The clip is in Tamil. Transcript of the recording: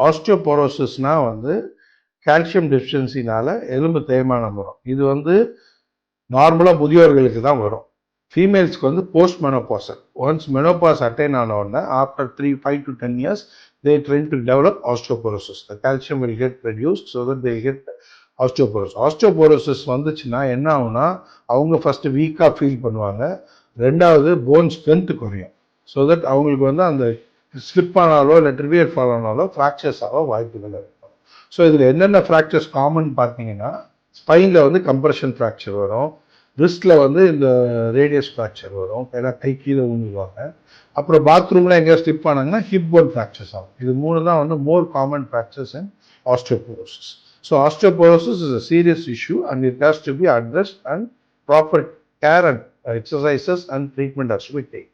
ஆஸ்டியோபோரோசிஸ்னால் வந்து கால்சியம் டெஃபிஷியன்சினால எலும்பு தேய்மானம் வரும். இது வந்து நார்மலாக முதியோர்களுக்கு தான் வரும். ஃபீமேல்ஸ்க்கு வந்து post menopausal. Once menopause attain ஆன உடனே after 5 to 10 years they tend to develop osteoporosis. The calcium will get reduced so that they get osteoporosis. Osteoporosis வந்துச்சுன்னா என்ன ஆகும்னா அவங்க ஃபர்ஸ்ட் வீக்காக ஃபீல் பண்ணுவாங்க. ரெண்டாவது போன் ஸ்ட்ரென்த் குறையும். ஸோ தட் அவங்களுக்கு வந்து அந்த ஸ்லிப் ஆனாலோ இல்லை ட்ரிவியல் ஃபால் ஆனாலோ ஃப்ராக்சர்ஸ் ஆக வாய்ப்புகள் இருக்கும். ஸோ இதில் என்னென்ன ஃப்ராக்சர்ஸ் காமன் பார்த்தீங்கன்னா ஸ்பைனில் வந்து கம்ப்ரெஷன் ஃப்ராக்சர் வரும். ரிஸ்டில் வந்து இந்த ரேடியஸ் ஃப்ராக்சர் வரும். ஏன்னா கை கீழே விழுந்துருவாங்க. அப்புறம் பாத்ரூமில் எங்கேயா ஸ்லிப் ஆனாங்கன்னா ஹிப் போன் ஃப்ராக்சர்ஸ் ஆகும். இது மூணு தான் வந்து மோர் common fractures in osteoporosis. So osteoporosis is a serious issue and it has to be addressed and proper care and exercises and treatment has to be taken.